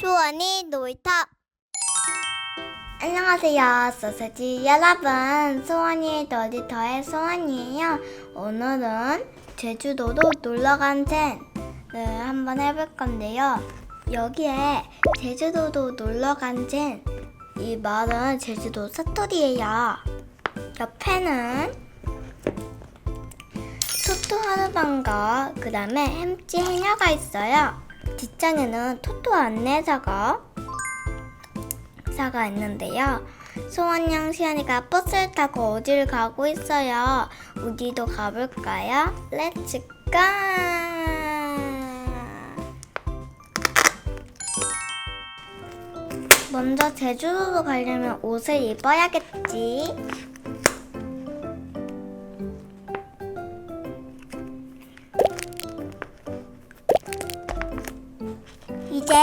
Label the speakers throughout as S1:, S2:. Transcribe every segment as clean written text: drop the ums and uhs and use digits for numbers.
S1: 소원이 놀이터. 안녕하세요, 소세지 여러분. 소원이 놀이터의 소원이에요. 오늘은 제주도로 놀러간 젠을 한번 해볼 건데요. 여기에 제주도로 놀러간 젠, 이 말은 제주도 사투리예요. 옆에는 토토 하루방과 그 다음에 햄찌 해녀가 있어요. 뒷장에는 토토 안내자가 있는데요. 소원양 시연이가 버스를 타고 어디를 가고 있어요. 우리도 가볼까요? 렛츠 고! 먼저 제주도로 가려면 옷을 입어야겠지. 이제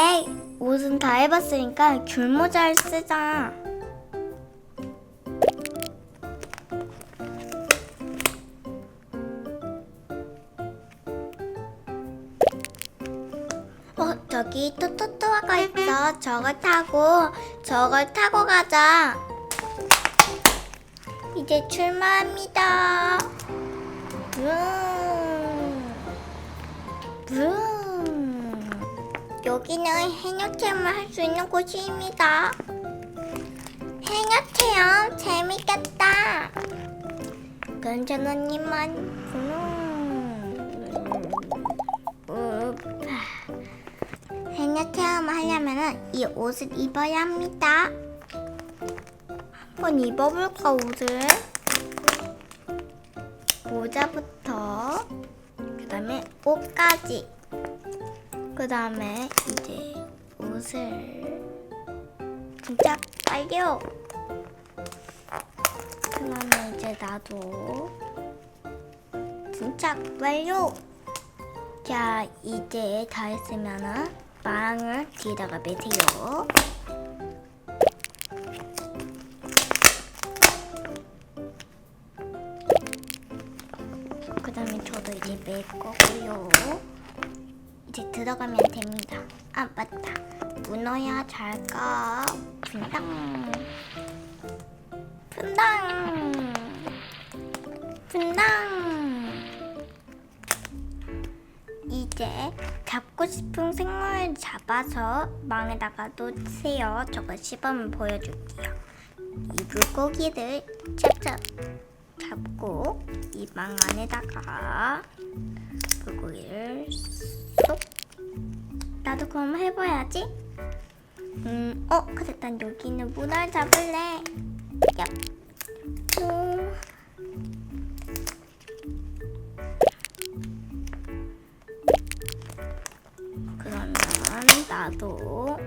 S1: 옷은 다 입었으니까 귤모자를 쓰자. 저기 토토토아가 있어. 저걸 타고 가자. 이제 출발합니다. 브룸. 여기는 해녀 체험을 할 수 있는 곳입니다. 해녀 체험 재밌겠다. 괜찮으니만 해녀 체험을 하려면 이 옷을 입어야 합니다. 한번 입어볼까, 옷을? 모자부터 그 다음에 옷까지, 그 다음에 이제 옷을 진짜 빨려. 그 다음에 이제 나도 진짜 빨려. 자, 이제 다 했으면은 망을 뒤에다가 매세요. 그 다음에 저도 이제 맬 거고요. 이제 들어가면 됩니다. 아, 맞다. 문어야, 잘가. 분당. 이제 잡고 싶은 생물을 잡아서 망에다가 놓으세요. 저거 시범을 보여줄게요. 이 물고기를 찹찹 잡고 이 망 안에다가 물고기를 쏙. 나도 그럼 해봐야지. 그래, 난 여기 있는 문어를 잡을래. 야. 그러면 나도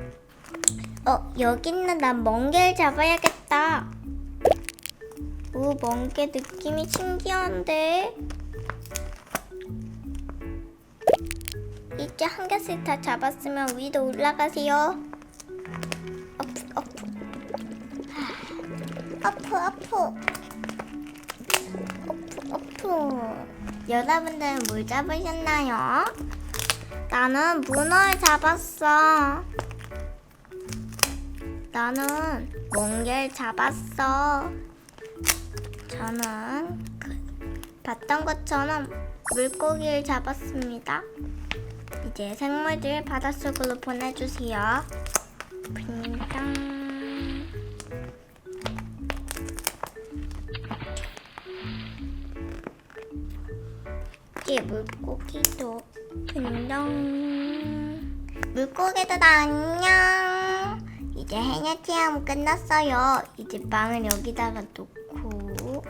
S1: 여기 있는 난 멍게를 잡아야겠다. 오, 멍게 느낌이 신기한데. 이제 한 개씩 다 잡았으면 위로 올라가세요. 여러분들은 뭘 잡으셨나요? 나는 문어를 잡았어. 나는 멍게를 잡았어. 저는 봤던 것처럼 물고기를 잡았습니다. 이제 생물들 바닷속으로 보내주세요. 빙당. 이제 물고기도 빙당. 물고기들 안녕. 이제 해녀 체험 끝났어요. 이제 망을 여기다가 놓고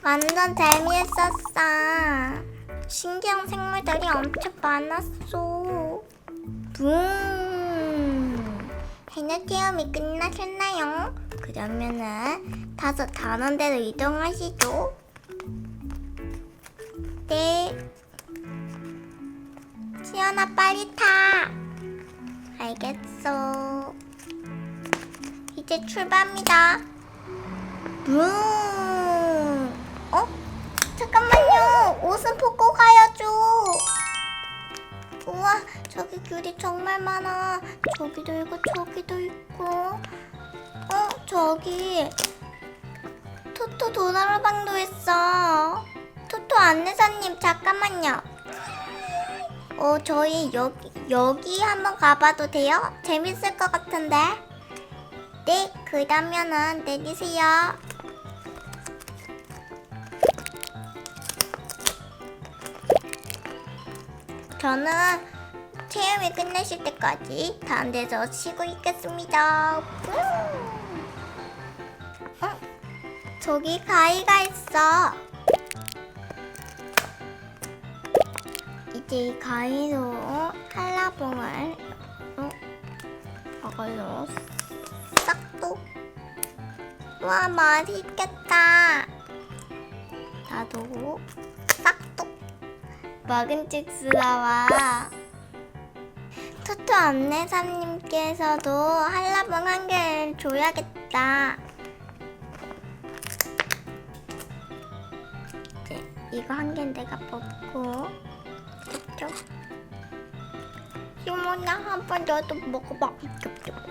S1: 완전 재미있었어. 신기한 생물들이 엄청 많았어. 해녀 체험이 끝나셨나요? 그러면은 다섯 다른 데로 이동하시죠. 네. 시연아, 빨리 타. 알겠어. 이제 출발합니다. 어? 잠깐만요. 옷은 벗고 가야죠. 우와, 저기 귤이 정말 많아. 저기도 있고 저기도 있고. 저기 토토 도나라방도 있어. 토토 안내사님, 잠깐만요. 저희 여기 한번 가봐도 돼요? 재밌을 것 같은데. 네, 그러면은 내리세요. 저는 체험이 끝내실 때까지 다른 데서 쉬고 있겠습니다. 저기 가위가 있어. 이제 이 가위로 한라봉을 이걸로 싹둑. 와, 맛있겠다. 나도 싹둑. 먹음직스러워. 토토 안내사님께서도 한라봉 한 개를 줘야겠다. 이제 이거 한 개는 내가 뽑고. 시모나 한번 너도 먹어봐.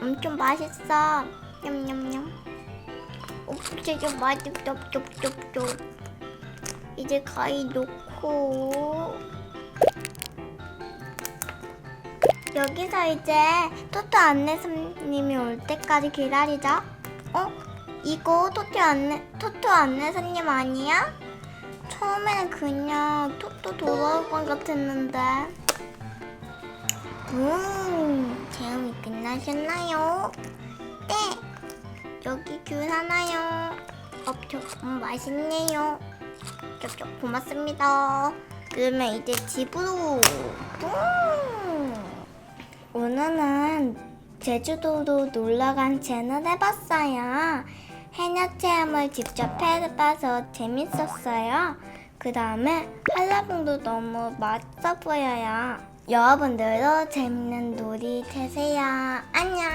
S1: 엄청 맛있어. 냠냠냠. 진짜 맛있어. 이제 가위 놓고 여기서 이제 토토 안내사님이 올 때까지 기다리자. 이거 토토 안내사님 아니야? 처음에는 그냥 토토 도서관 같았는데. 체험이 끝나셨나요? 네. 여기 귤 하나요. 맛있네요. 고맙습니다. 그러면 이제 집으로. 오늘은 제주도로 놀러간 채널 해봤어요. 해녀 체험을 직접 해봐서 재밌었어요. 그 다음에 한라봉도 너무 맛있어 보여요. 여러분들도 재밌는 놀이 되세요. 안녕.